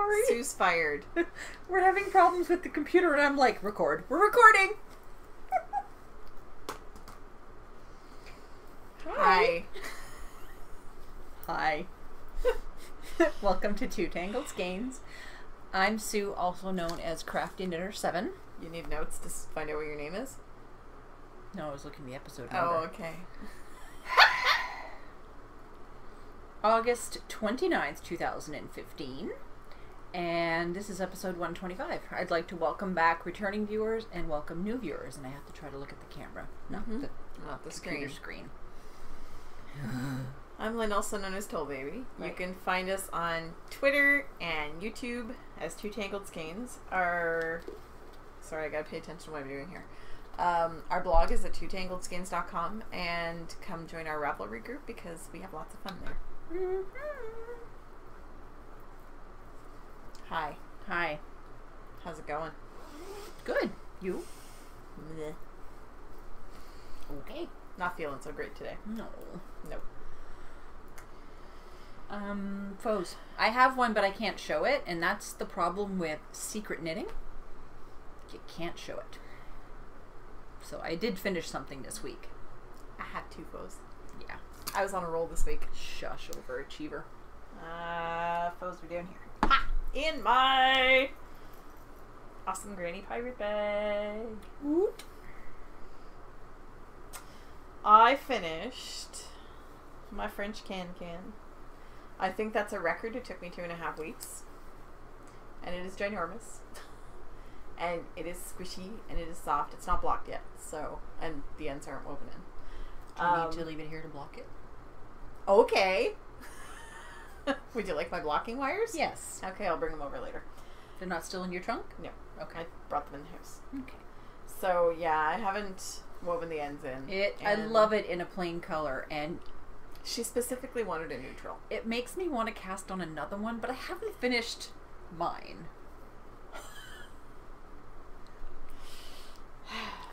sorry. Sue's fired. We're having problems with the computer, and I'm like, record. We're recording! Hi. Hi. Welcome to Two Tangled Skeins. I'm Sue, also known as Crafty Knitter 7. You need notes to find out what your name is? No, I was looking at the episode number. Oh, okay. August 29th, 2015. And this is episode 125. I'd like to welcome back returning viewers and welcome new viewers. And I have to try to look at the camera, not the computer screen. I'm Lynn, also known as Toll Baby. Right. You can find us on Twitter and YouTube as Two Tangled Skeins. Sorry, I gotta pay attention to what I'm doing here. Our blog is at twotangledskeins.com, and come join our Ravelry group because we have lots of fun there. Hi. Hi. How's it going? Good. You? Bleh. Okay. Not feeling so great today. No. Nope. Foes. I have one, but I can't show it, and that's the problem with secret knitting. You can't show it. So I did finish something this week. I had two foes. Yeah. I was on a roll this week. Shush, overachiever. Foes we doing here? Ha! In my awesome granny pirate bag. Woot. I finished my French can. I think that's a record. It took me 2.5 weeks. And it is ginormous. And it is squishy and it is soft. It's not blocked yet. So, and the ends aren't woven in. Do you need to leave it here to block it? Okay. Would you like my blocking wires? Yes. Okay, I'll bring them over later. They're not still in your trunk? No. Okay. I brought them in the house. Okay. So, yeah, I haven't woven the ends in. I love it in a plain color, and she specifically wanted a neutral. it makes me want to cast on another one, but I haven't finished mine.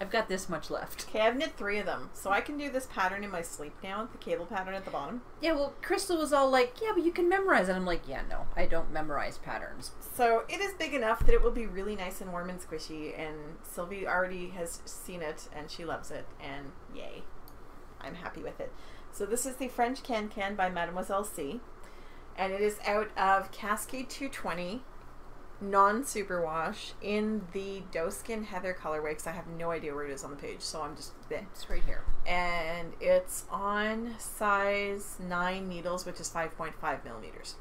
I've got this much left. Okay, I've knit 3 of them, so I can do this pattern in my sleep now, the cable pattern at the bottom. Yeah, well, Crystal was all like, yeah, but you can memorize it. I'm like, yeah, no, I don't memorize patterns. So it is big enough that it will be really nice and warm and squishy, and Sylvie already has seen it, and she loves it, and yay. I'm happy with it. So this is the French Can by Mademoiselle C, and it is out of Cascade 220 non-superwash in the Doeskin Heather colorway, because I have no idea where it is on the page, so I'm just there. It's right here. And it's on size 9 needles, which is 5.5 millimeters.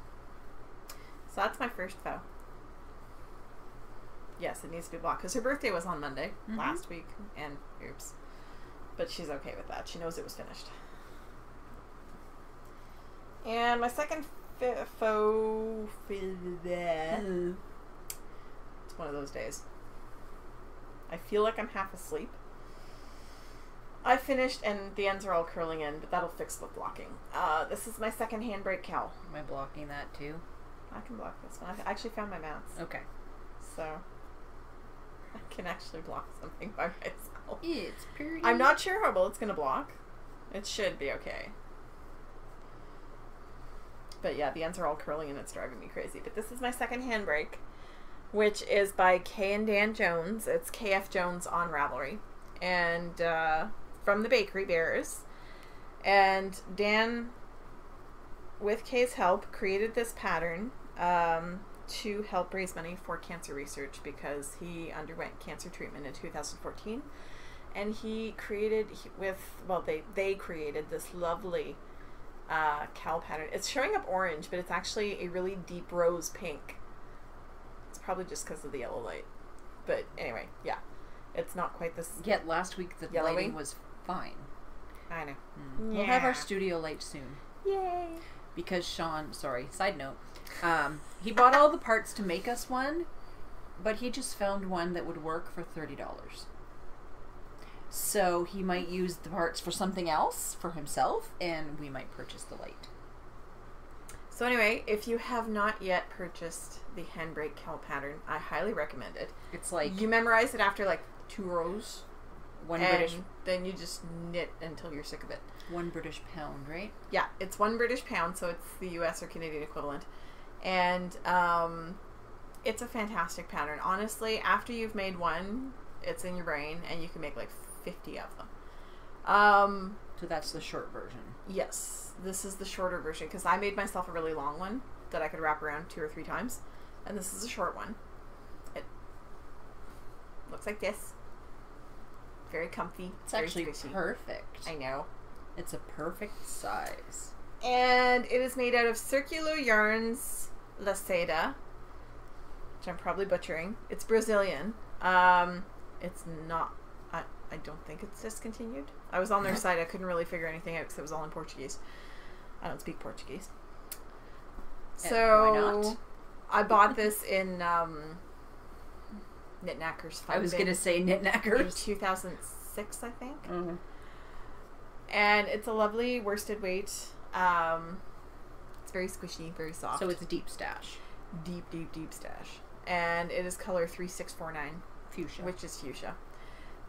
So that's my first foe. Yes, it needs to be blocked, because her birthday was on Monday last week, and oops. But she's okay with that. She knows it was finished. And my second foe... It's one of those days. I feel like I'm half asleep. I finished, and the ends are all curling in, but that'll fix the blocking. This is my second Handbrake Cal. Am I blocking that too? I can block this one. I actually found my mats. Okay. So, I can actually block something by myself. It's pretty. I'm not sure how well it's going to block. It should be okay. But yeah, the ends are all curling and it's driving me crazy. But this is my second Handbrake, which is by Kay and Dan Jones. It's KF Jones on Ravelry. And from the Bakery Bears. And Dan, with Kay's help, created this pattern to help raise money for cancer research, because he underwent cancer treatment in 2014. And he created they created this lovely cowl pattern. It's showing up orange, but it's actually a really deep rose pink. It's probably just because of the yellow light. But anyway, yeah. It's not quite this... Yet last week the yellowy lighting was fine. I know. Yeah. We'll have our studio light soon. Yay! Because Sean, side note, he bought all the parts to make us one, but he just found one that would work for $30. So he might use the parts for something else for himself, and we might purchase the light. So anyway, if you have not yet purchased the Handbrake Cal pattern, I highly recommend it. It's like... You memorize it after like 2 rows. British... Then you just knit until you're sick of it. £1 pound, right? Yeah, it's £1 British pound, so it's the US or Canadian equivalent. And It's a fantastic pattern. Honestly, after you've made one, it's in your brain, and you can make like 50 of them. So that's the short version. Yes, this is the shorter version, because I made myself a really long one that I could wrap around 2 or 3 times, and this is a short one. It looks like this. Very comfy. It's very actually squishy. perfect. I know. It's a perfect size. And it is made out of Circular Yarns La Seda, which I'm probably butchering. It's Brazilian. It's not... I don't think it's discontinued. I was on their site. I couldn't really figure anything out because it was all in Portuguese. I don't speak Portuguese. So, why not? I bought this in Knit Knacker's Fun I was going to say Knit in Knackers. 2006, I think. Mm-hmm. And it's a lovely worsted weight. It's very squishy, very soft. So it's deep stash. Deep, deep, deep stash. And it is color 3649. Fuchsia. Which is fuchsia.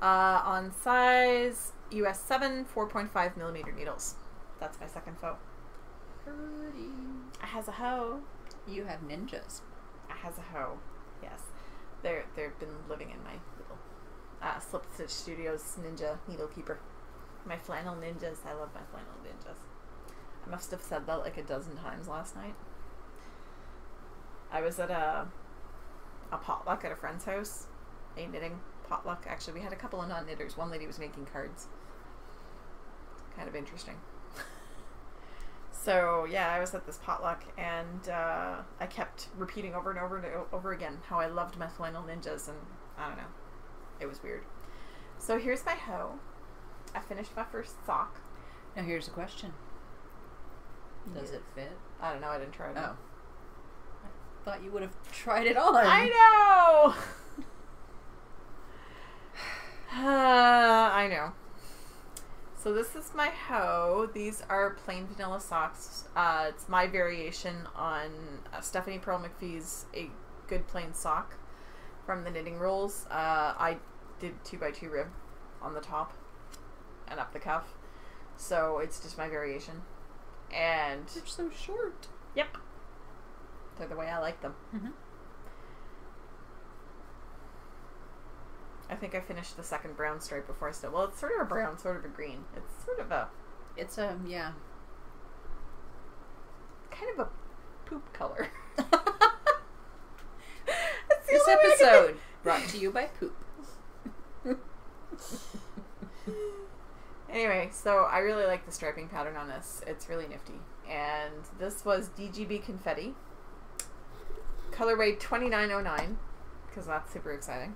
On size US 7, 4.5 millimeter needles. That's my second faux. Pretty. I has a hoe. You have ninjas. I has a hoe. Yes. They've been living in my little Slip Stitch Studios Ninja Needle Keeper. My Flannel Ninjas. I love my Flannel Ninjas. I must have said that like a dozen times last night. I was at a potluck at a friend's house. A knitting potluck. Actually, we had a couple of non-knitters. One lady was making cards. Kind of interesting. So, yeah, I was at this potluck, and I kept repeating over and over and over again how I loved my Flannel Ninjas, and I don't know. It was weird. So here's my hoe. I finished my first sock. Now here's a question. Does it fit? I don't know. I didn't try it. Oh. I thought you would have tried it on. I know! I know. So this is my hoe. These are plain vanilla socks. It's my variation on Stephanie Pearl McPhee's A Good Plain Sock from the Knitting Rules. I did 2x2 rib on the top and up the cuff. So it's just my variation. And They're so short. yep. They're the way I like them. Mm-hmm. I think I finished the second brown stripe before I still... Well, it's sort of a brown, sort of a green. It's sort of a... It's yeah. kind of a poop color. This episode brought to you by poop. Anyway, so I really like the striping pattern on this. It's really nifty. And this was DGB Confetti. Colorway 2909, because that's super exciting.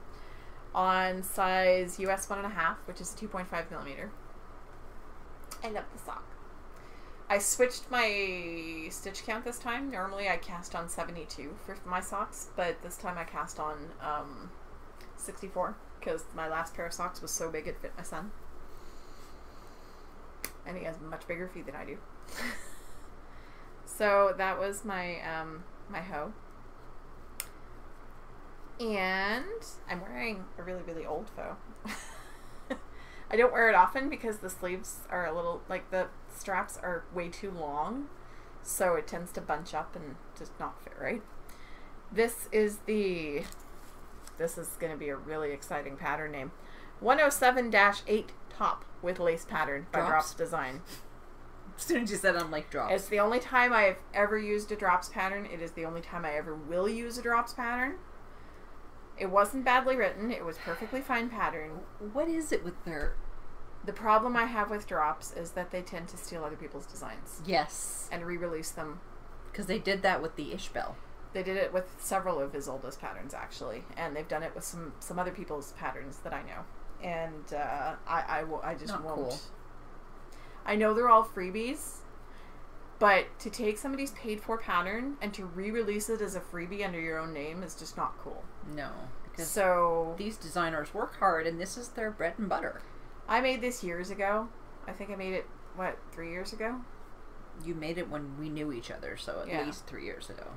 On size US 1.5, which is 2.5 millimeter. I love the sock. I switched my stitch count this time. Normally I cast on 72 for my socks, but this time I cast on 64 because my last pair of socks was so big it fit my son. And he has much bigger feet than I do. So that was my my hoe. And I'm wearing a really, really old faux. I don't wear it often because the sleeves are a little, like the straps are way too long. So it tends to bunch up and just not fit right. This is going to be a really exciting pattern name. 107-8 top with lace pattern by Drops Design. As soon as you said I'm like Drops. It's the only time I've ever used a Drops pattern. It is the only time I ever will use a Drops pattern. It wasn't badly written. It was perfectly fine pattern. What is it with their... The problem I have with Drops is that they tend to steal other people's designs. Yes. And re-release them. Because they did that with the Ishbel. They did it with several of his oldest patterns, actually. And they've done it with some other people's patterns that I know. And I just Not won't. cool. I know they're all freebies. But to take somebody's paid-for pattern and to re-release it as a freebie under your own name is just not cool. No. Because so these designers work hard, and this is their bread and butter. I made this years ago. I think I made it, 3 years ago? You made it when we knew each other, so at least 3 years ago.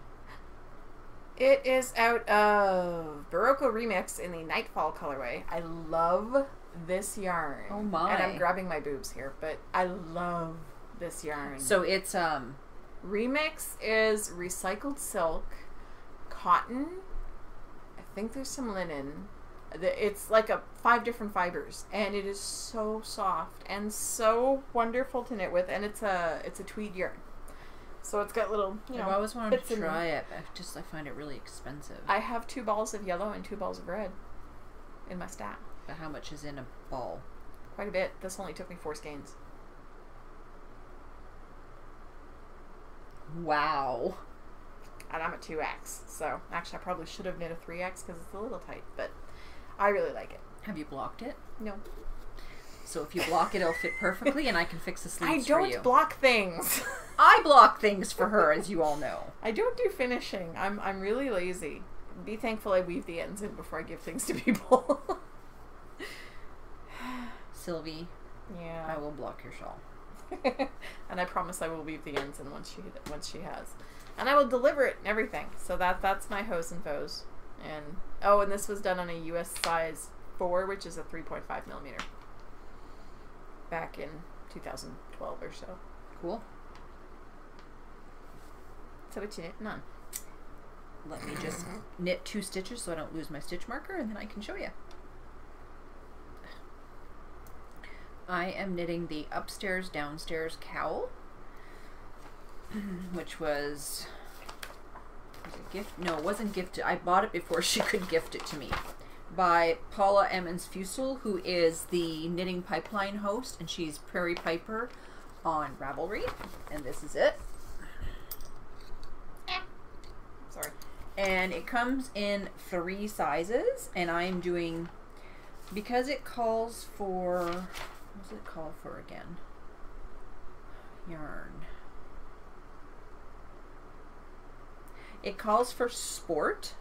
It is out of Barocco Remix in the Nightfall colorway. I love this yarn. Oh my. And I'm grabbing my boobs here, but I love this yarn. So it's Remix is recycled silk, cotton, think there's some linen. It's like 5 different fibers, and it is so soft and so wonderful to knit with. And it's a tweed yarn, so it's got little, you know. I've always wanted to try it, but I find it really expensive. I have 2 balls of yellow and 2 balls of red in my stack. But how much is in a ball? Quite a bit. This only took me 4 skeins. Wow. And I'm a 2X, so actually I probably should have knit a 3X because it's a little tight, but I really like it. Have you blocked it? No. So if you block it, it'll fit perfully, and I can fix the sleeves for you. I don't block things. I block things for her, as you all know. I don't do finishing. I'm really lazy. Be thankful I weave the ends in before I give things to people. Sylvie, yeah, I will block your shawl. And I promise I will weave the ends in once she has. And I will deliver it and everything. So that's my hose and foes. And and this was done on a US size 4, which is a 3.5 millimeter. Back in 2012 or so. Cool. So what you knit? None. Let me just knit 2 stitches so I don't lose my stitch marker, and then I can show you. I am knitting the upstairs downstairs cowl, which was a gift. No, it wasn't gifted. I bought it before she could gift it to me, by Paula Emmons Fusel, who is the Knitting Pipeline host, and she's Prairie Piper on Ravelry, and this is it. Sorry. And it comes in 3 sizes, and I am doing, because it calls for, what does it call for again? Yarn. It calls for sport,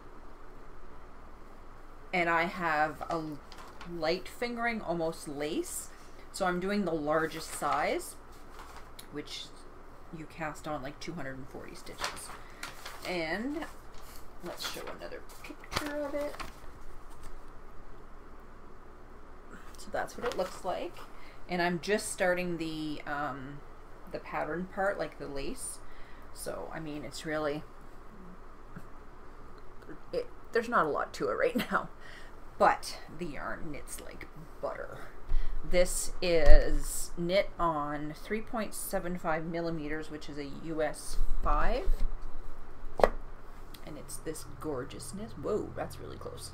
and I have a light fingering, almost lace, so I'm doing the largest size, which you cast on like 240 stitches. And let's show another picture of it. So that's what it looks like. And I'm just starting the pattern part, like the lace. So, I mean, it's really, there's not a lot to it right now. But the yarn knits like butter. This is knit on 3.75 millimeters, which is a US 5. And it's this gorgeousness. Whoa, that's really close.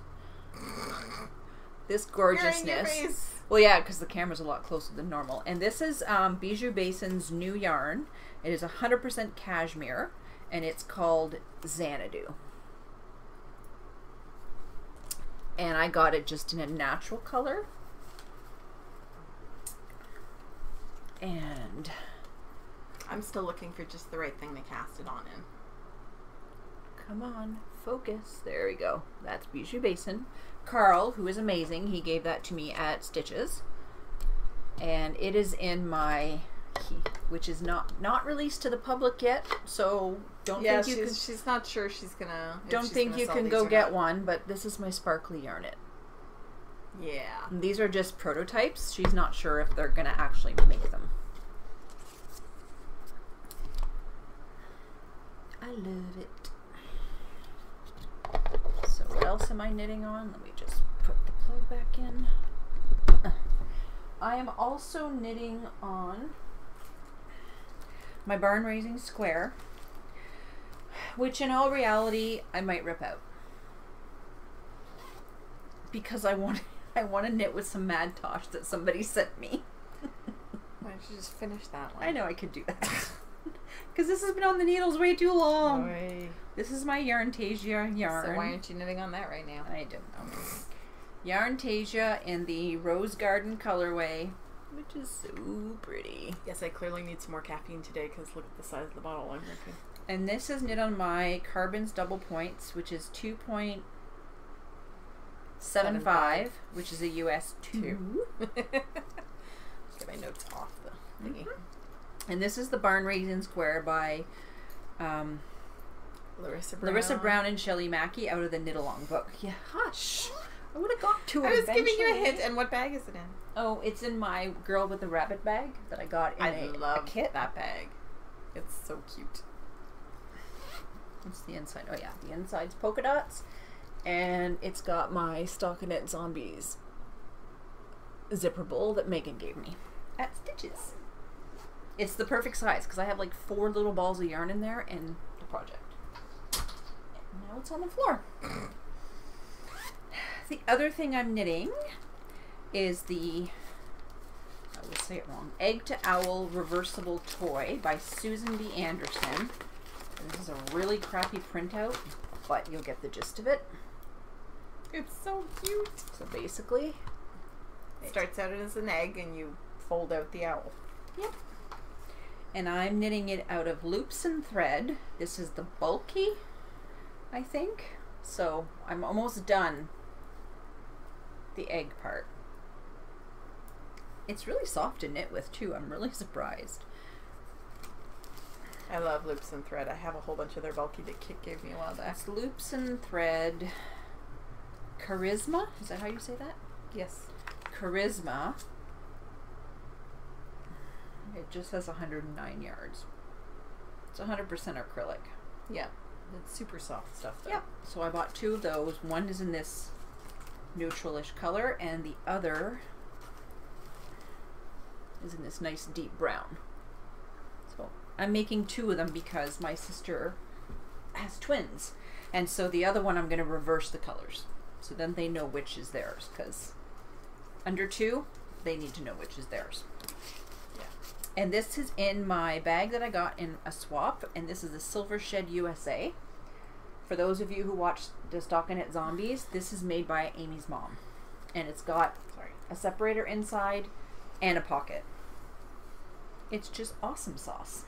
This gorgeousness. Well, yeah, because the camera's a lot closer than normal. And this is Bijou Basin's new yarn. It is 100% cashmere, and it's called Xanadu. And I got it just in a natural color. And I'm still looking for just the right thing to cast it on in. Come on, focus. There we go. That's Bijou Basin. Carl, who is amazing, he gave that to me at Stitches. And it is in my key, which is not released to the public yet, so don't think you can. She's not sure she's gonna. Don't think you can go get one, but this is my sparkly yarnet. Yeah. And these are just prototypes. She's not sure if they're gonna actually make them. I love it. So what else am I knitting on? Let me just put the plug back in. I am also knitting on my barn raising square, which in all reality I might rip out because I want to knit with some Mad Tosh that somebody sent me. Why don't you just finish that one? I know I could do that. Because this has been on the needles way too long. Oy. This is my Yarntasia yarn. So why aren't you knitting on that right now? I don't know. Yarntasia in the Rose Garden colorway, which is so pretty. Yes, I clearly need some more caffeine today because look at the size of the bottle I'm drinking. And this is knit on my Carbons Double Points, which is 2.75, which is a US 2. Get my notes off the thingy. And this is the Barn Raising Square by Larissa Brown and Shelley Mackey out of the Knit Along book. Yeah, hush. I would have got to it. I was giving you a hint. And what bag is it in? Oh, it's in my Girl with the Rabbit bag that I got in a kit. That bag. It's so cute. What's the inside? Oh yeah, the inside's polka dots. And it's got my Stockinette Zombies zipper bowl that Megan gave me at Stitches. It's the perfect size because I have like 4 little balls of yarn in there in the project. And now it's on the floor. The other thing I'm knitting is the, I always say it wrong, Egg to Owl Reversible Toy by Susan B. Anderson. And this is a really crappy printout, but you'll get the gist of it. It's so cute. So basically, it starts out as an egg and you fold out the owl. Yep. And I'm knitting it out of loops and thread. This is the bulky, I think. So I'm almost done the egg part. It's really soft to knit with too. I'm really surprised. I love loops and thread. I have a whole bunch of their bulky that Kit gave me a while back. It's loops and thread. Charisma? Is that how you say that? Yes. Charisma. It just has 109 yards. It's 100% acrylic. Yeah. It's super soft stuff though. Yep. So I bought 2 of those. One is in this neutralish color and the other is in this nice deep brown. So I'm making 2 of them because my sister has twins. And so the other one I'm going to reverse the colors. So then they know which is theirs, because under 2, they need to know which is theirs. Yeah. And this is in my bag that I got in a swap, and this is the Silver Shed USA. For those of you who watched the Stockinette Zombies, this is made by Amy's mom. And it's got a separator inside and a pocket. It's just awesome sauce.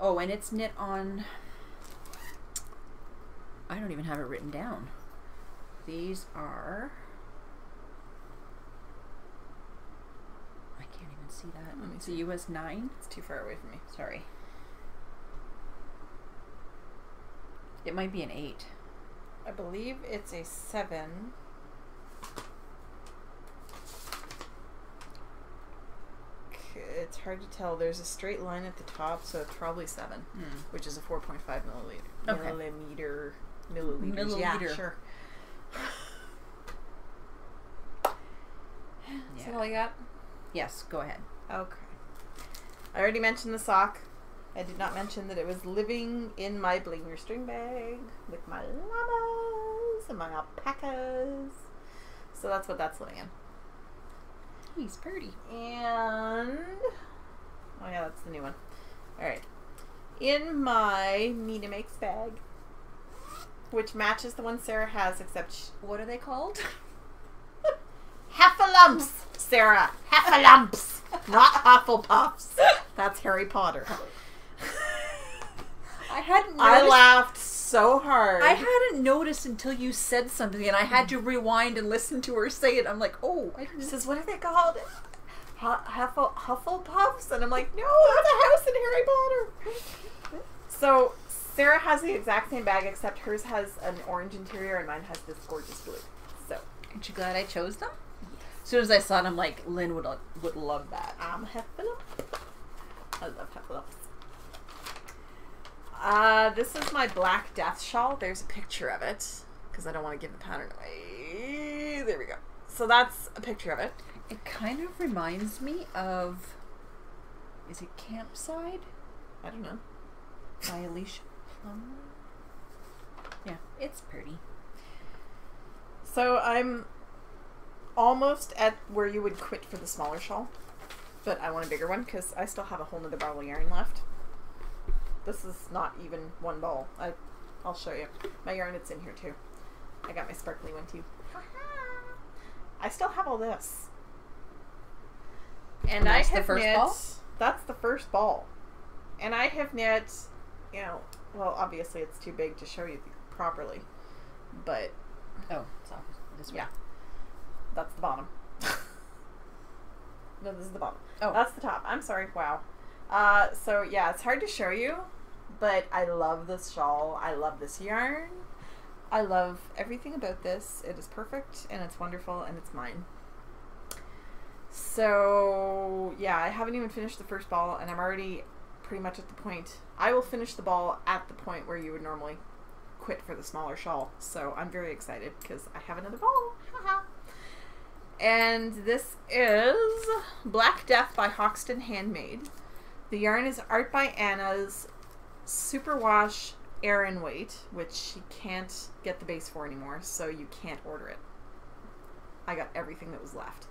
Oh, and it's knit on, I don't even have it written down. These are, I can't even see that. It's a US 9. It's too far away from me. Sorry. It might be an 8. I believe it's a 7. It's hard to tell. There's a straight line at the top, so it's probably 7, which is a 4.5 milliliter. Okay. Milliliters. Yeah, sure. Is that all you got? Yes, go ahead. Okay. I already mentioned the sock. I did not mention that it was living in my blinger string bag with my llamas and my alpacas. So that's what that's living in. He's pretty. And, oh yeah, that's the new one. Alright. In my Mina Makes bag, which matches the one Sarah has, except what are they called? Heffalumps, Sarah. Heffalumps. Not Hufflepuffs. That's Harry Potter. I hadn't noticed. I laughed so hard. I hadn't noticed until you said something, and I had to rewind and listen to her say it. I'm like, oh. She says, what are they called? Hufflepuffs? And I'm like, no, that's a house in Harry Potter. So Sarah has the exact same bag, except hers has an orange interior and mine has this gorgeous blue. So, aren't you glad I chose them? As soon as I saw it, I'm like, Lynn would love that. I'm Heffalump. I love Heffalumps. This is my Black Death shawl. There's a picture of it, because I don't want to give the pattern away. There we go. So that's a picture of it. It kind of reminds me of, is it Campside? I don't know. By Alicia Plummer? Yeah, it's pretty. So I'm almost at where you would quit for the smaller shawl, but I want a bigger one because I still have a whole nother ball of yarn left. This is not even one ball. I'll show you. My yarn, it's in here too. I got my sparkly one too. I still have all this. And that's I have the first knit, ball? That's the first ball. And I have knit, you know, well, obviously it's too big to show you properly, but oh, it's off this way. Yeah, that's the bottom. No, this is the bottom. Oh, that's the top. I'm sorry. Wow. So yeah, it's hard to show you, but I love this shawl. I love this yarn. I love everything about this. It is perfect and it's wonderful and it's mine. So yeah, I haven't even finished the first ball and I'm already pretty much at the point. I will finish the ball at the point where you would normally quit for the smaller shawl. So I'm very excited because I have another ball. And this is Black Death by Hoxton Handmade. The yarn is Art by Anna's Superwash Aran Weight, which she can't get the base for anymore, so you can't order it. I got everything that was left.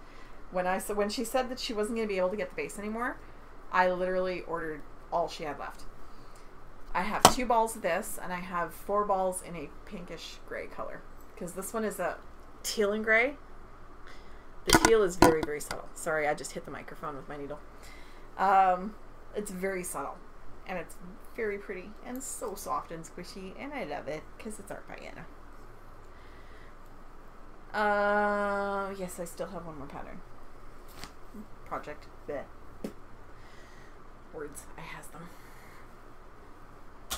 When she said that she wasn't going to be able to get the base anymore, I literally ordered all she had left. I have 2 balls of this, and I have 4 balls in a pinkish gray color, because this one is a teal and gray. The teal is very, very subtle. Sorry, I just hit the microphone with my needle. It's very subtle, and it's very pretty, and so soft and squishy, and I love it, because it's Art by Anna. Yes, I still have one more pattern. Project. Bleh. Words. I has them.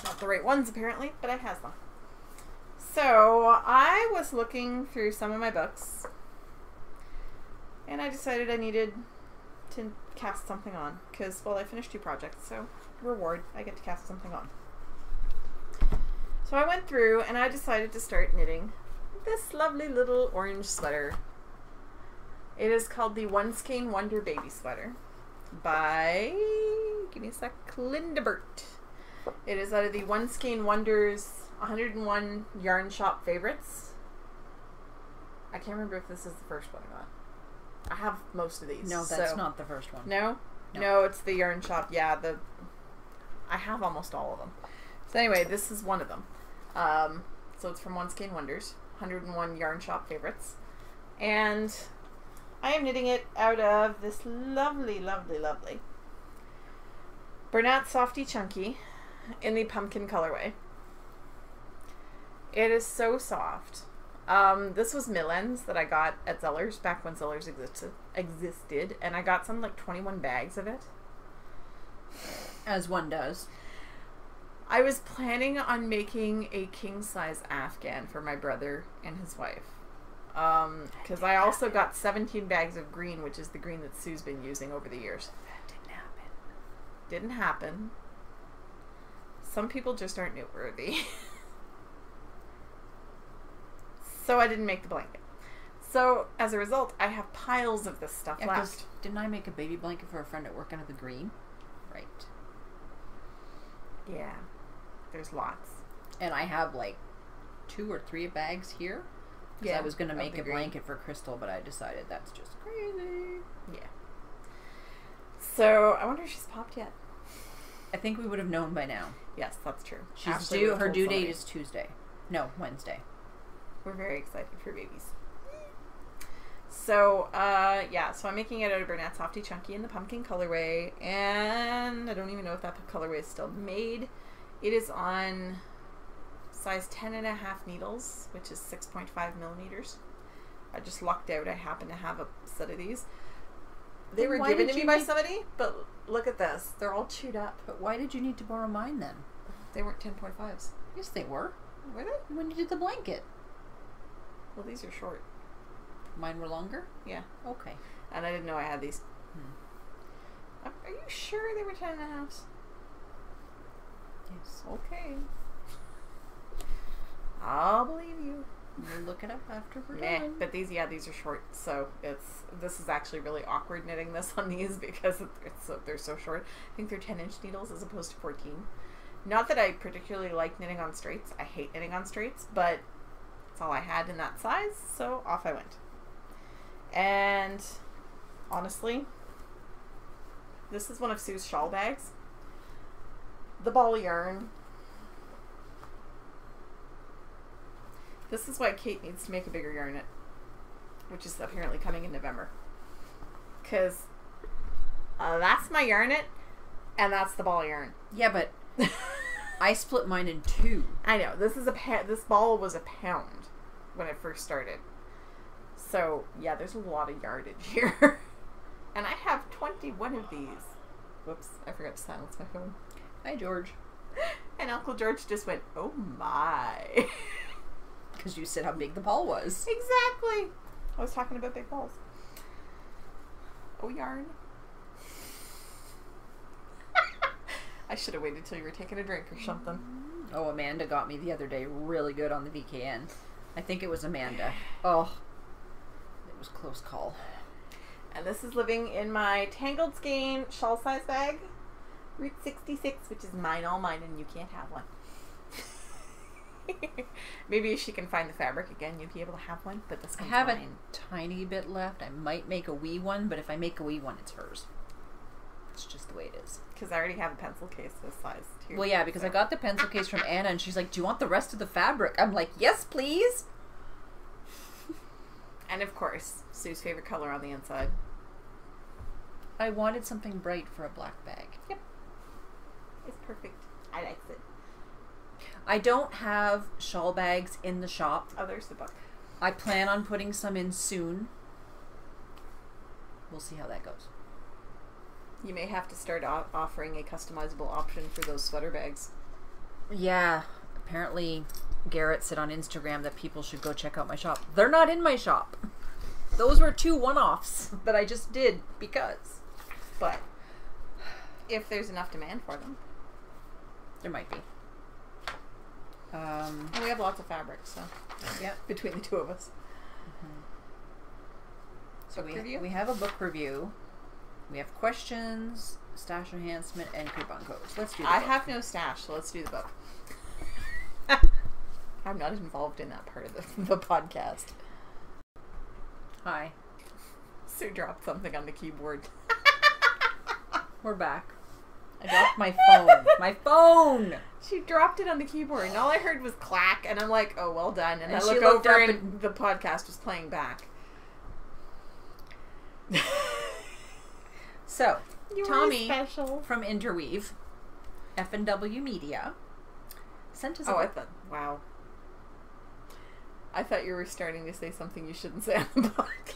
Not the right ones, apparently, but I has them. So, I was looking through some of my books, and I decided I needed to cast something on, because, well, I finished 2 projects, so reward, I get to cast something on. So I went through, and I decided to start knitting this lovely little orange sweater. It is called the One Skein Wonder Baby Sweater by, give me a sec, Glinda Bert. It is out of the One Skein Wonders 101 Yarn Shop Favorites. I can't remember if this is the first one or not. I have most of these. No, that's not the first one. No? No, it's the Yarn Shop. Yeah, I have almost all of them. So anyway, this is one of them. So it's from One Skein Wonders, 101 Yarn Shop Favorites. And I am knitting it out of this lovely, lovely, lovely Bernat Softy Chunky in the pumpkin colorway. It is so soft. This was Millens that I got at Zellers back when Zellers existed, and I got some like 21 bags of it. As one does. I was planning on making a king-size Afghan for my brother and his wife. Because I also got 17 bags of green, which is the green that Sue's been using over the years. That didn't happen. Didn't happen. Some people just aren't noteworthy. So I didn't make the blanket. So, as a result, I have piles of this stuff left. Didn't I make a baby blanket for a friend at work out of the green? Right. Yeah. There's lots. And I have like 2 or 3 bags here. Yeah, I was going to make a blanket for Crystal, but I decided that's just crazy. Yeah. So, I wonder if she's popped yet. I think we would have known by now. Yes, that's true. Her due date is Tuesday. No, Wednesday. We're very excited for babies. So, yeah, so I'm making it out of Bernat Softy Chunky in the pumpkin colorway, and I don't even know if that colorway is still made. It is on size 10.5 needles, which is 6.5 millimeters. I just lucked out. I happen to have a set of these. They were given to me by somebody, but look at this. They're all chewed up. But why did you need to borrow mine then? They weren't 10.5s. Yes, they were. Were they? When you did the blanket. Well, these are short. Mine were longer? Yeah. Okay. And I didn't know I had these. Are you sure they were 10.5s? Yes. Okay. I'll believe you. We'll look it up after we're done. But these are short, so this is actually really awkward knitting this on these because they're so short. I think they're 10-inch needles as opposed to 14. Not that I particularly like knitting on straights. I hate knitting on straights, but that's all I had in that size, so off I went. And honestly, this is one of Sue's shawl bags. The ball yarn. This is why Kate needs to make a bigger yarn knit, which is apparently coming in November. Because that's my yarn knit, and that's the ball yarn. Yeah, but I split mine in 2. I know. This ball was a pound when it first started. So, yeah, there's a lot of yardage here. And I have 21 of these. Whoops, I forgot to silence my phone. Hi, George. And Uncle George just went, oh my. Because you said how big the ball was. Exactly. I was talking about big balls. Oh, yarn. I should have waited till you were taking a drink or something. Oh, Amanda got me the other day really good on the VKN. I think it was Amanda. Oh, it was a close call. And this is living in my Tangled Skein shawl size bag. Route 66, which is mine, all mine, and you can't have one. Maybe if she can find the fabric again, you'd be able to have one, but this one's I have mine. a tiny bit left. I might make a wee one, but if I make a wee one, it's hers. It's just the way it is. Because I already have a pencil case this size, too. Well, yeah, because I got the pencil case from Anna, and she's like, do you want the rest of the fabric? I'm like, yes, please. And, of course, Sue's favorite color on the inside. I wanted something bright for a black bag. Yep. It's perfect. I like it. I don't have shawl bags in the shop. Oh, there's the book. I plan on putting some in soon. We'll see how that goes. You may have to start offering a customizable option for those sweater bags. Yeah, apparently Garrett said on Instagram that people should go check out my shop. They're not in my shop. Those were 2 one-offs that I just did because. But if there's enough demand for them. There might be. And we have lots of fabric, so yeah, between the two of us. Mm-hmm. So Book we have a book review. We have questions, stash enhancement, and coupon codes. Let's do the book. have no stash, so let's do the book. I'm not involved in that part of the podcast. Hi. Sue dropped something on the keyboard. We're back. I dropped my phone. My phone! She dropped it on the keyboard, and all I heard was clack, and I'm like, oh, well done. And I she look looked over, up and the podcast was playing back. So, You Tommy were special. from Interweave, F&W Media, sent us a Oh, I book. thought, wow. I thought you were starting to say something you shouldn't say on the podcast.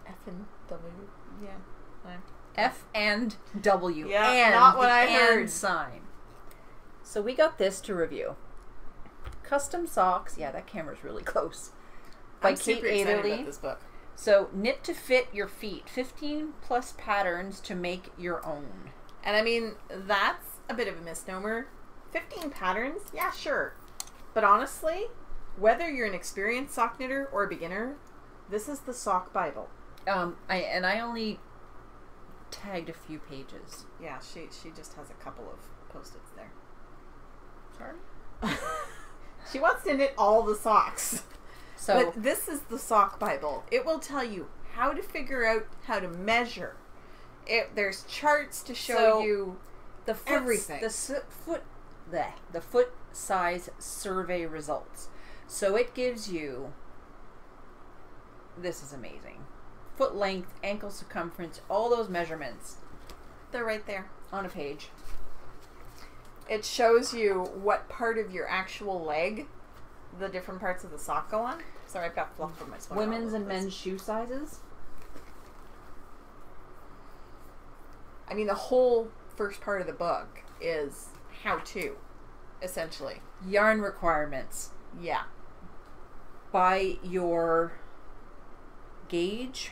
F and W, yeah. F and W. Yeah, and not what the I and heard. sign. So we got this to review. Custom Socks. Yeah, that camera's really close. By I'm Kate super excited Aderly. about this book. So, knit to fit your feet. 15 plus patterns to make your own. And I mean, that's a bit of a misnomer. 15 patterns? Yeah, sure. But honestly, whether you're an experienced sock knitter or a beginner, this is the sock Bible. I only tagged a few pages. Yeah, she just has a couple of post-its there. Sorry? She wants to knit all the socks. So, But this is the sock Bible. It will tell you how to figure out how to measure. There's charts to show you the foot, everything. The foot size survey results. So it gives you, this is amazing, foot length, ankle circumference, all those measurements They're right there. on a page. It shows you what part of your actual leg the different parts of the sock go on. Sorry, I've got fluff from my sweater. Women's and men's shoe sizes. I mean, the whole first part of the book is how to, essentially. Yarn requirements. Yeah. By your gauge,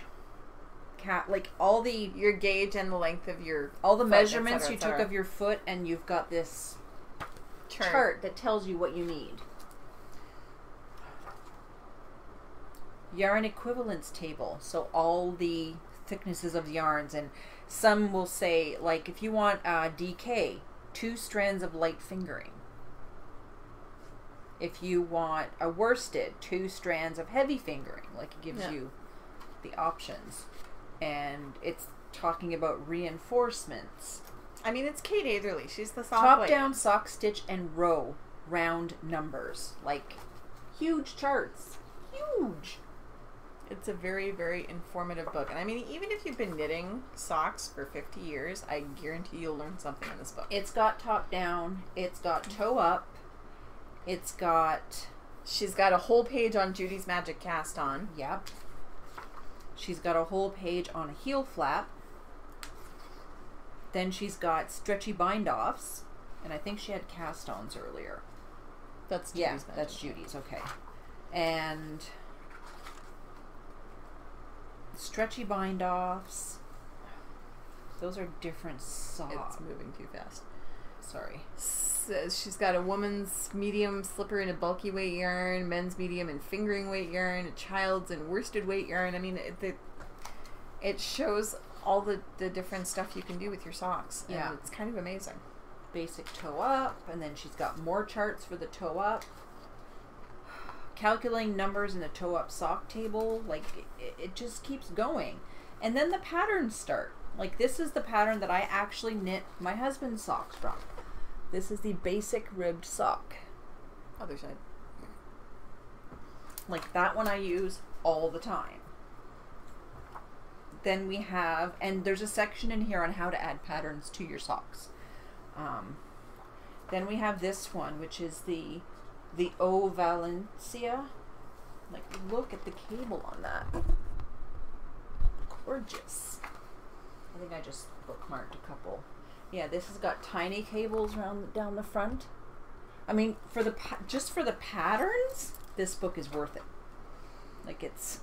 like all the Your gauge and the length of your all the foot, measurements et you cetera, took of your foot, and you've got this chart. chart that tells you what you need. Yarn equivalence table, so all the thicknesses of yarns, and some will say, like, if you want DK, 2 strands of light fingering. If you want a worsted, 2 strands of heavy fingering, like it gives you the options. And it's talking about reinforcements. I mean, it's Kate Aderly. She's the sock Top lady. down sock stitch and row round numbers, like huge charts. Huge. It's a very, very informative book. And I mean, even if you've been knitting socks for 50 years, I guarantee you'll learn something in this book. It's got top down, it's got toe up, it's got... She's got a whole page on Judy's Magic Cast On. Yep. She's got a whole page on a heel flap. Then she's got stretchy bind-offs, and I think she had cast-ons earlier. That's Judy's Yeah, Magic. that's Judy's, okay. And stretchy bind-offs. Those are different socks. It's moving too fast. Sorry. Says she's got a woman's medium slipper in a bulky weight yarn, men's medium and fingering weight yarn, a child's and worsted weight yarn. I mean, it shows all the different stuff you can do with your socks. Yeah. And it's kind of amazing. Basic toe up, and then she's got more charts for the toe up. Calculating numbers in a toe up sock table. Like, it just keeps going. And then the patterns start. Like, this is the pattern that I actually knit my husband's socks from. This is the basic ribbed sock. Other side. Like, that one I use all the time. Then we have, and there's a section in here on how to add patterns to your socks. Then we have this one, which is the O Valencia. Like, look at the cable on that. Gorgeous. I think I just bookmarked a couple. Yeah, this has got tiny cables down the front. I mean, just for the patterns, this book is worth it. Like, it's...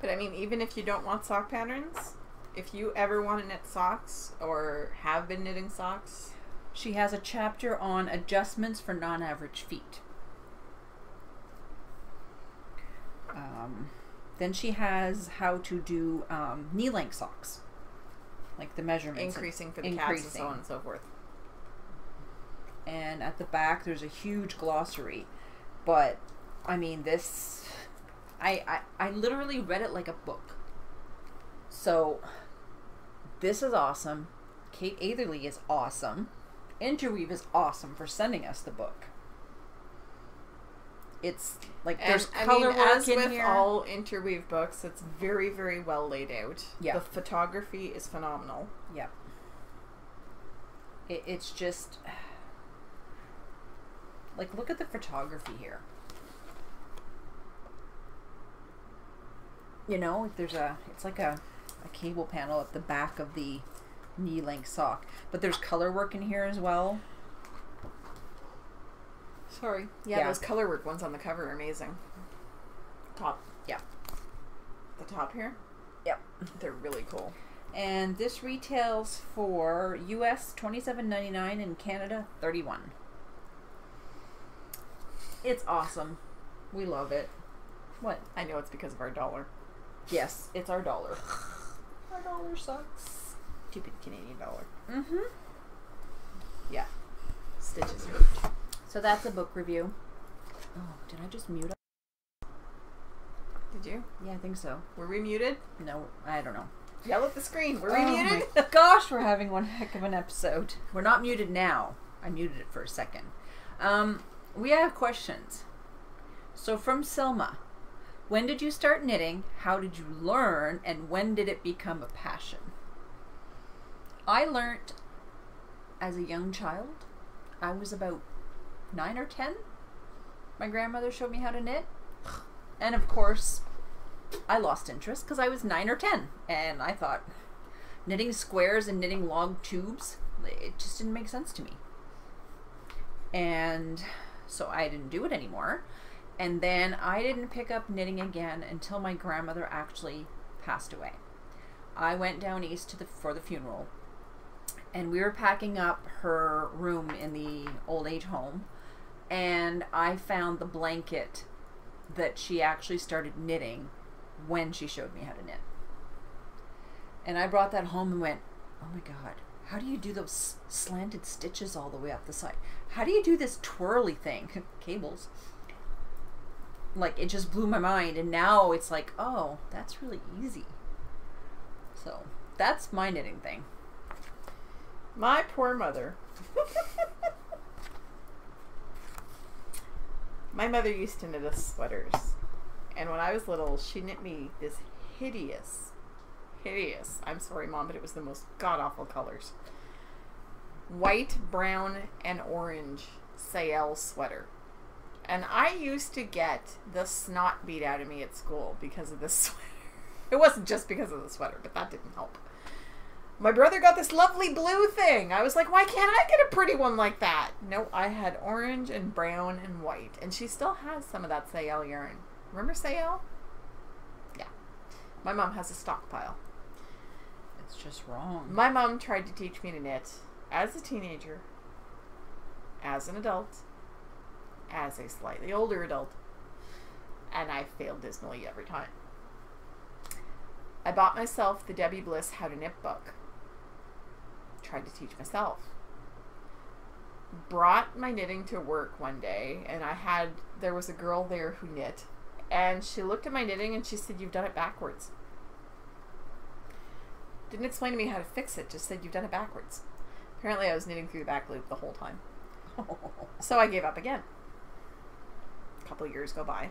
But I mean, even if you don't want sock patterns, if you ever want to knit socks or have been knitting socks... She has a chapter on adjustments for non-average feet. Then she has how to do knee-length socks. Like the measurements. Increasing for the calves and so on and so forth. And at the back, there's a huge glossary. But, I mean, this... I literally read it like a book. So, this is awesome. Kate Atherley is awesome. Interweave is awesome for sending us the book. It's like there's color work as in with here. all interweave books, it's very, very well laid out. Yeah. The photography is phenomenal. Yep. It's just like, look at the photography here. You know, it's like a cable panel at the back of the knee-length sock. But there's color work in here as well. Sorry. Yeah, those color work ones on the cover are amazing. Top. Yeah. The top here? Yep. They're really cool. And this retails for US $27.99 and Canada $31. It's awesome. We love it. What? I know it's because of our dollar. Yes, it's our dollar. Our dollar sucks. Stupid Canadian dollar. Mm-hmm. Yeah. Stitches hurt. So that's a book review. Oh, did I just mute up? Did you? Yeah, I think so. Were we muted? No, I don't know. Yell at the screen. Were we muted? My gosh, we're having one heck of an episode. We're not muted now. I muted it for a second. We have questions. So from Selma, when did you start knitting? How did you learn? And when did it become a passion? I learned as a young child. I was about 9 or 10. My grandmother showed me how to knit. And of course, I lost interest because I was 9 or 10. And I thought, knitting squares and knitting log tubes, it just didn't make sense to me. And so I didn't do it anymore. And then I didn't pick up knitting again until my grandmother actually passed away. I went down east for the funeral. And we were packing up her room in the old age home. And I found the blanket that she actually started knitting when she showed me how to knit. And I brought that home and went, oh my God, how do you do those slanted stitches all the way up the side? How do you do this twirly thing? Cables. Like, it just blew my mind. And now it's like, oh, that's really easy. So that's my knitting thing. My poor mother. My mother used to knit us sweaters. And when I was little, she knit me this hideous, I'm sorry, Mom, but it was the most god-awful colors. White, brown, and orange Sayel sweater. And I used to get the snot beat out of me at school because of this sweater. It wasn't just because of the sweater, but that didn't help. My brother got this lovely blue thing. I was like, why can't I get a pretty one like that? No, I had orange and brown and white. And she still has some of that Sayel yarn. Remember Sayel? Yeah. My mom has a stockpile. It's just wrong. My mom tried to teach me to knit as a teenager, as an adult, as a slightly older adult, and I failed dismally every time. I bought myself the Debbie Bliss How to Knit book. Tried to teach myself. Brought my knitting to work one day, and there was a girl there who knit, and she looked at my knitting and she said, "You've done it backwards." Didn't explain to me how to fix it, just said, "You've done it backwards." Apparently I was knitting through the back loop the whole time. So I gave up again. A couple of years go by.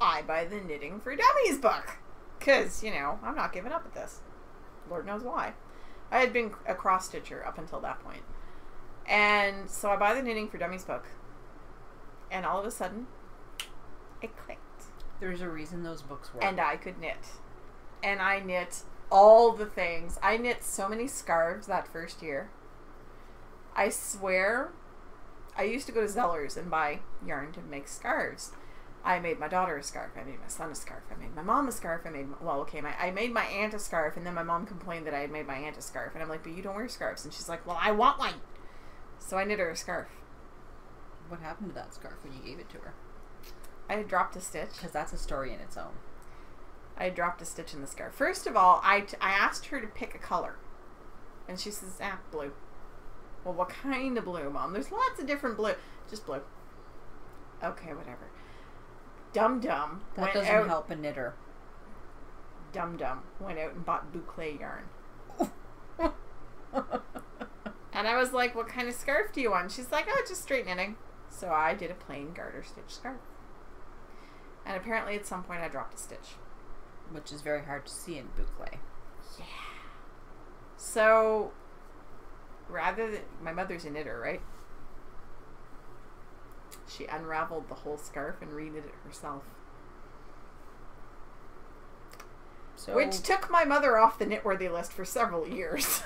I buy the Knitting for Dummies book. Because, I'm not giving up at this. Lord knows why. I had been a cross-stitcher up until that point. And so I buy the Knitting for Dummies book. And all of a sudden, it clicked. There's a reason those books work. And I could knit. And I knit all the things. I knit so many scarves that first year. I swear, I used to go to Zeller's and buy yarn to make scarves. I made my daughter a scarf. I made my son a scarf. I made my mom a scarf. I made my aunt a scarf, and then my mom complained that I had made my aunt a scarf. And I'm like, "But you don't wear scarves." And she's like, "Well, I want one." So I knit her a scarf. What happened to that scarf when you gave it to her? I had dropped a stitch. Because that's a story in its own. I had dropped a stitch in the scarf. First of all, I asked her to pick a color. And she says, blue. Well, what kind of blue, Mom? There's lots of different blue. Just blue. Okay, whatever. Dum-Dum That doesn't help a knitter. Dum-Dum went out and bought boucle yarn. And I was like, "What kind of scarf do you want?" She's like, "Oh, just straight knitting." So I did a plain garter stitch scarf. And apparently at some point I dropped a stitch. Which is very hard to see in boucle. Yeah. So, my mother's a knitter, right? She unraveled the whole scarf and reknit it herself. Which took my mother off the knitworthy list for several years.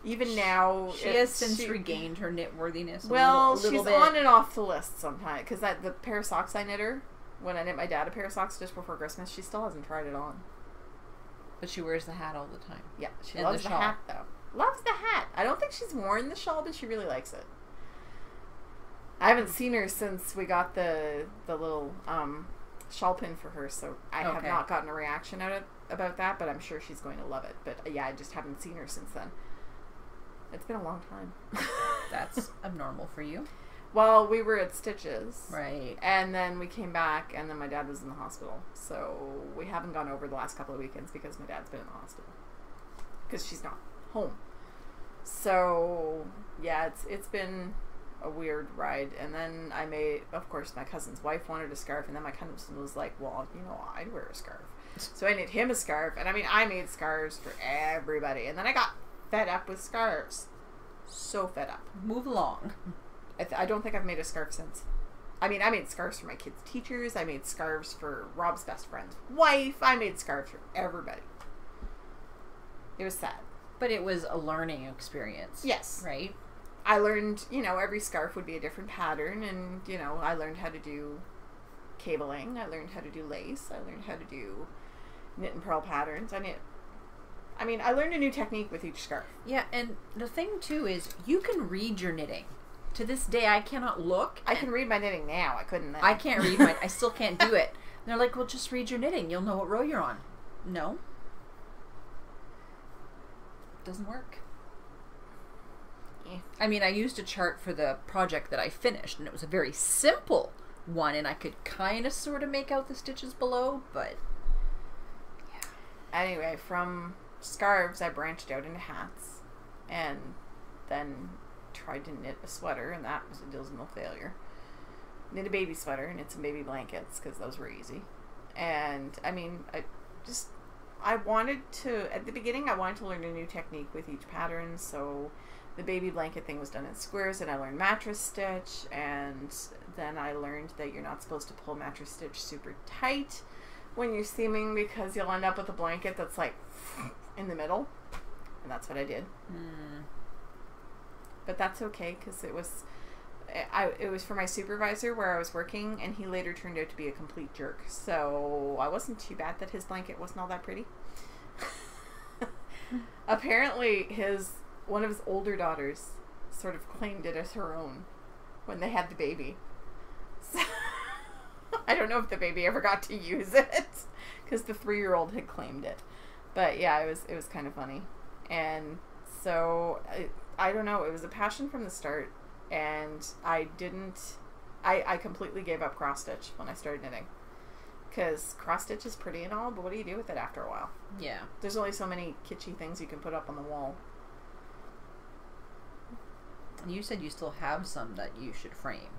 Even now, she has since regained her knitworthiness. Well, a little she's bit. on and off the list sometimes. Because the pair of socks I knit her, when I knit my dad a pair of socks just before Christmas, she still hasn't tried it on. But she wears the hat all the time. Yeah, she loves the hat, though. Loves the hat. I don't think she's worn the shawl, but she really likes it. I haven't seen her since we got the little shawl pin for her, so I have not gotten a reaction out about that, but I'm sure she's going to love it. But yeah, I just haven't seen her since then. It's been a long time. That's abnormal for you. Well, we were at Stitches. Right. And then we came back, and then my dad was in the hospital. So we haven't gone over the last couple of weekends because my dad's been in the hospital. Because she's not home. So, yeah, it's been a weird ride. And then of course, my cousin's wife wanted a scarf, and then my cousin was like, "Well, I'd wear a scarf." So I knit him a scarf, and I made scarves for everybody. And then I got fed up with scarves. So fed up. Move along. I don't think I've made a scarf since. I mean, I made scarves for my kids' teachers. I made scarves for Rob's best friend's wife. I made scarves for everybody. It was sad. But it was a learning experience. Yes. Right? I learned, every scarf would be a different pattern, and, I learned how to do cabling. I learned how to do lace. I learned how to do knit and purl patterns. I learned a new technique with each scarf. Yeah, and the thing, too, is you can read your knitting. To this day, I cannot look. I can read my knitting now. I couldn't then. I can't read mine. I still can't do it. And they're like, "Well, just read your knitting. You'll know what row you're on." No. Doesn't work. Yeah. I mean, I used a chart for the project that I finished, and it was a very simple one, and I could kind of sort of make out the stitches below, but yeah. Anyway, from scarves, I branched out into hats, and then tried to knit a sweater, and that was a dismal failure. Knit a baby sweater, and knit some baby blankets, because those were easy. And, at the beginning, I wanted to learn a new technique with each pattern, so the baby blanket thing was done in squares, and I learned mattress stitch, and then I learned that you're not supposed to pull mattress stitch super tight when you're seaming, because you'll end up with a blanket that's like in the middle, and that's what I did. But that's okay, because it was it was for my supervisor where I was working, and he later turned out to be a complete jerk. So I wasn't too bad that his blanket wasn't all that pretty. Apparently, one of his older daughters sort of claimed it as her own when they had the baby. So I don't know if the baby ever got to use it because the 3-year-old had claimed it. But yeah, it was kind of funny. And so I don't know, it was a passion from the start, and I completely gave up cross stitch when I started knitting. Because cross stitch is pretty and all, but what do you do with it after a while? Yeah. There's only so many kitschy things you can put up on the wall. You said you still have some that you should frame.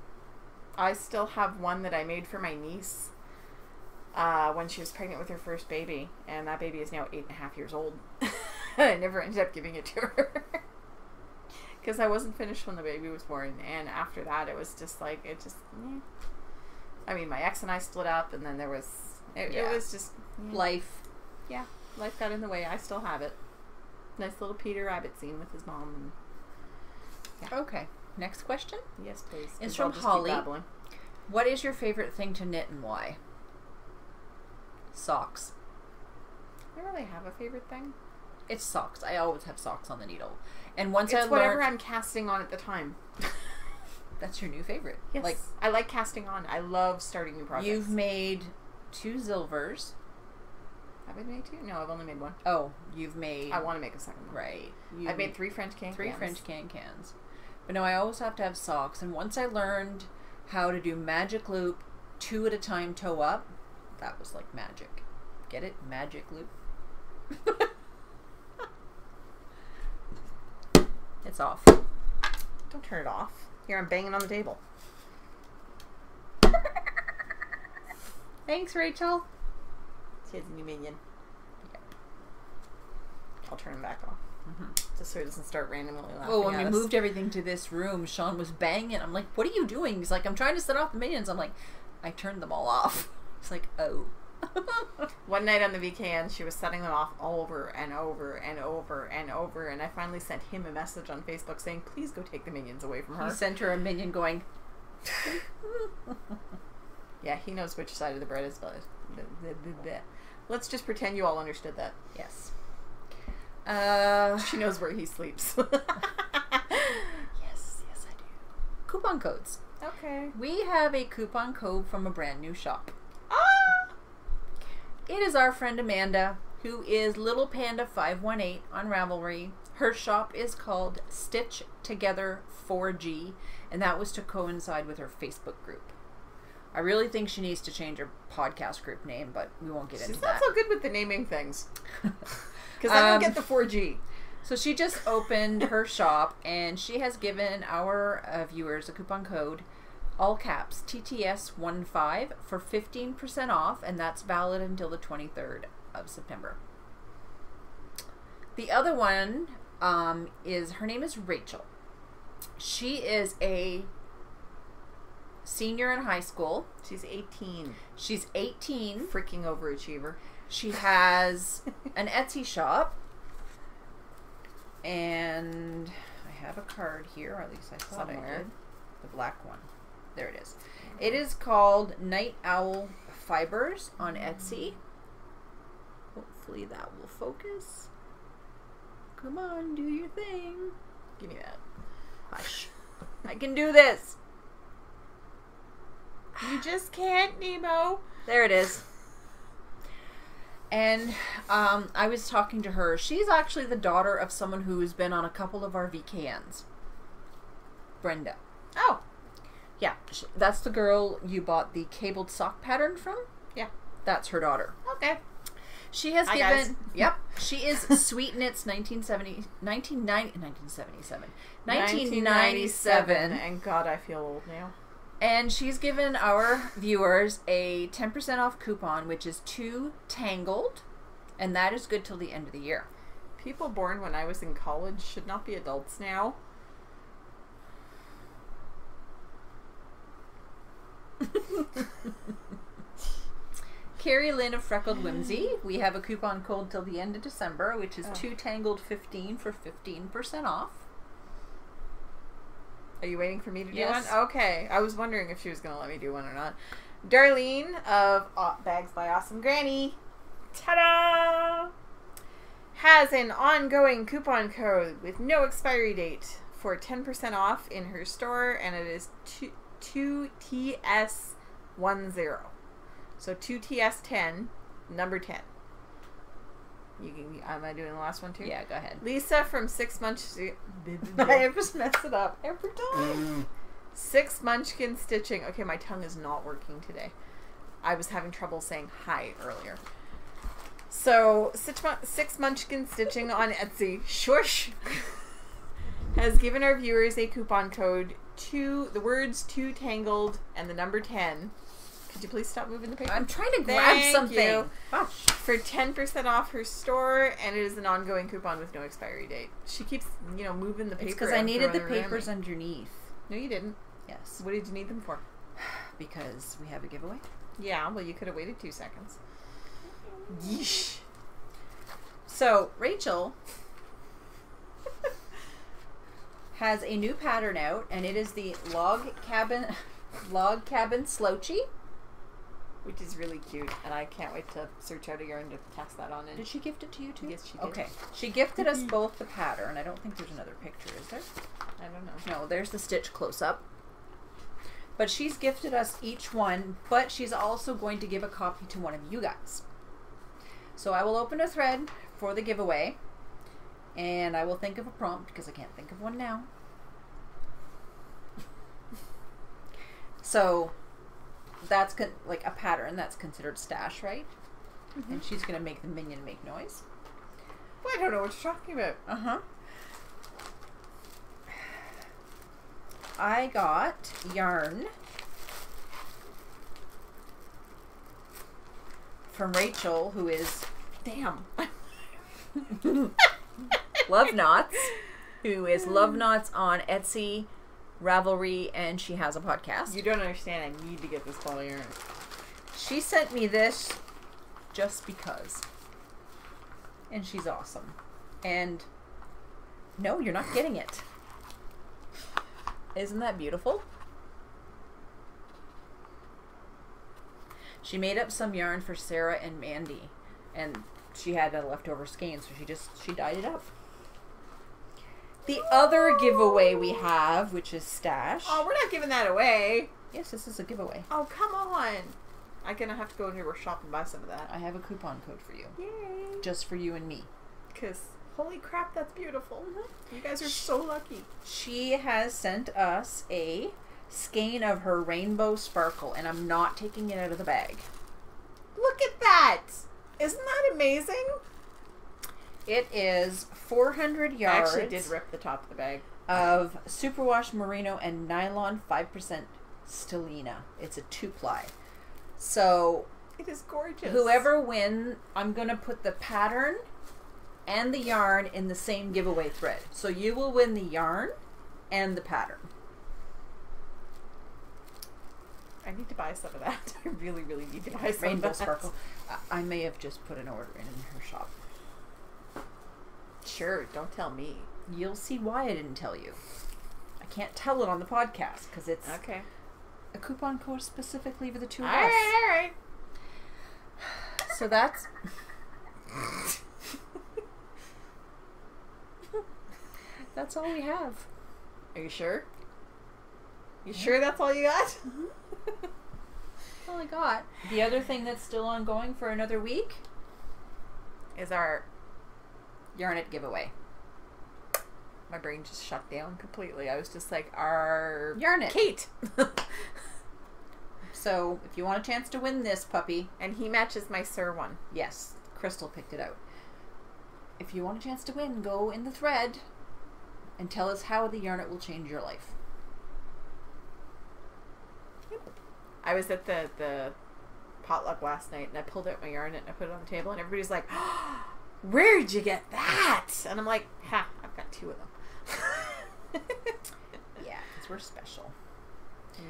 I still have one that I made for my niece when she was pregnant with her first baby, and that baby is now 8.5 years old. I never ended up giving it to her because I wasn't finished when the baby was born, and after that it was just like, I mean, my ex and I split up, and then there was it was just life. Yeah, life got in the way. I still have it. Nice little Peter Rabbit scene with his mom. And yeah. Okay, next question. Yes, please. It's from Holly. What is your favorite thing to knit and why? Socks. I don't really have a favorite thing. It's socks. I always have socks on the needle. And once it's whatever I'm casting on at the time. That's your new favorite. Yes. Like, I like casting on. I love starting new projects. You've made 2 Zilvers. Have I made 2? No, I've only made 1. Oh, you've made... I want to make a second one. Right. I've made 3 French can cans. 3 French cans. But no, I always have to have socks. And once I learned how to do magic loop 2 at a time toe up, that was like magic. Get it? Magic loop. It's off. Don't turn it off. Here, I'm banging on the table. Thanks, Rachel. She has a new minion. Yeah. I'll turn him back off. Just so he doesn't start randomly laughing. Oh, when we moved everything to this room, Sean was banging. I'm like, what are you doing? He's like, I'm trying to set off the minions. I'm like, I turned them all off. He's like, oh. One night on the VKN, she was setting them off over and over and over and over, and I finally sent him a message on Facebook saying, please go take the minions away from her. He sent her a minion going... Yeah, he knows which side of the bread is... Let's just pretend you all understood that. Yes. She knows where he sleeps. Yes, I do. Coupon codes. Okay. We have a coupon code from a brand new shop. Ah! It is our friend Amanda, who is Little Panda 518 on Ravelry. Her shop is called Stitch Together 4G, and that was to coincide with her Facebook group. I really think she needs to change her podcast group name, but we won't get into that. She's not so good with the naming things. Because I don't get the 4G. So she just opened her shop, and she has given our viewers a coupon code, all caps, TTS15, for 15% off, and that's valid until the 23rd of September. The other one her name is Rachel. She is a senior in high school. She's 18. She's 18. Freaking overachiever. She has an Etsy shop, and I have a card here, or at least I thought I did. The black one. There it is. It is called Night Owl Fibers on Etsy. Hopefully that will focus. Come on, do your thing. Give me that. Hush. I can do this. You just can't, Nemo. There it is. And I was talking to her. She's actually the daughter of someone who's been on a couple of our VKNs. Brenda. Oh. Yeah. That's the girl you bought the cabled sock pattern from? Yeah. That's her daughter. Okay. She has given... Guys. Yep. She is Sweet Knits 1997. And God, I feel old now. And she's given our viewers a 10% off coupon, which is 2 Tangled, and that is good till the end of the year. People born when I was in college should not be adults now. Carrie Lynn of Freckled Whimsy. We have a coupon code till the end of December, which is 2 Tangled 15 for 15% off. Are you waiting for me to do Yes. one? Okay. I was wondering if she was going to let me do one or not. Darlene of Bags by Awesome Granny. Ta-da! Has an ongoing coupon code with no expiry date for 10% off in her store, and it is 2TS10. So 2TS10, number 10. Am I doing the last one too? Yeah, go ahead. Lisa from 6 Munch... I just mess it up every time. 6 Munchkin Stitching. Okay, my tongue is not working today. I was having trouble saying hi earlier. So, 6 Munchkin Stitching on Etsy, shush, has given our viewers a coupon code to the words 2 Tangled and the number 10. Could you please stop moving the paper? I'm trying to grab something. You. For 10% off her store, and it is an ongoing coupon with no expiry date. She keeps, moving the paper. It's because I needed the papers underneath. No, you didn't. Yes. What did you need them for? Because we have a giveaway. Yeah, well, you could have waited 2 seconds. Yeesh. So, Rachel has a new pattern out, and it is the log cabin slouchy. Which is really cute, and I can't wait to search out a yarn to cast that on in. Did she gift it to you too? Yes, she did. Okay. She gifted us both the pattern. I don't think there's another picture, is there? I don't know. No, there's the stitch close-up. But she's gifted us each one, but she's also going to give a copy to one of you guys. So I will open a thread for the giveaway, and I will think of a prompt because I can't think of one now. So that's like a pattern that's considered stash, right? Mm-hmm. And she's going to make the minion make noise. Well, I don't know what you're talking about. Uh-huh. I got yarn from Rachel, who is Love Knots, who is Love Knots on Etsy, Ravelry, and she has a podcast. You don't understand. I need to get this ball of yarn. She sent me this just because. And she's awesome. And no, you're not getting it. Isn't that beautiful? She made up some yarn for Sarah and Mandy, and she had a leftover skein, so she dyed it up. The other giveaway we have, which is stash. Oh, we're not giving that away. Yes, this is a giveaway. Oh, come on. I'm going to have to go into her shop and buy some of that. I have a coupon code for you. Yay. Just for you and me. Because, holy crap, that's beautiful. Mm-hmm. You guys are so lucky. She has sent us a skein of her rainbow sparkle, and I'm not taking it out of the bag. Look at that! Isn't that amazing? It is 400 yards. I actually did rip the top of the bag. Of superwash merino and nylon 5% stellina. It's a 2-ply. So it is gorgeous. Whoever wins, I'm going to put the pattern and the yarn in the same giveaway thread. So you will win the yarn and the pattern. I need to buy some of that. I really, really need to buy some Rainbow of that. sparkle. I may have just put an order in her shop. Sure, don't tell me. You'll see why I didn't tell you. I can't tell it on the podcast because it's okay. A coupon code specifically for the two of all us. All right. So that's... That's all we have. Are you sure? You sure that's all you got? Mm-hmm. That's all I got. The other thing that's still ongoing for another week is our Yarn It giveaway. My brain just shut down completely. I was just like, our Yarn It. Kate. So, if you want a chance to win this puppy. And he matches my Sir one. Yes, Crystal picked it out. If you want a chance to win, go in the thread and tell us how the Yarn It will change your life. I was at the potluck last night, and I pulled out my yarn and I put it on the table, and everybody's like, oh, where'd you get that? And I'm like, ha, I've got 2 of them. Yeah, because we're special.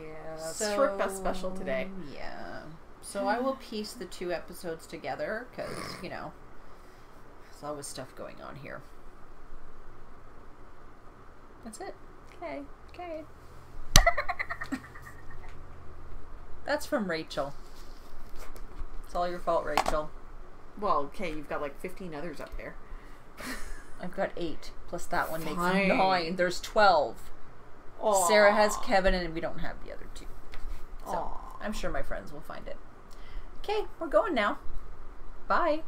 Yeah, Short special today. Yeah. So I will piece the 2 episodes together, because, you know, there's always stuff going on here. That's it. Okay. That's from Rachel. It's all your fault, Rachel. Well, okay, you've got like 15 others up there. I've got 8, plus that one Fine. makes 9. There's 12. Aww. Sarah has Kevin, and we don't have the other 2. So Aww. I'm sure my friends will find it. Okay, we're going now. Bye.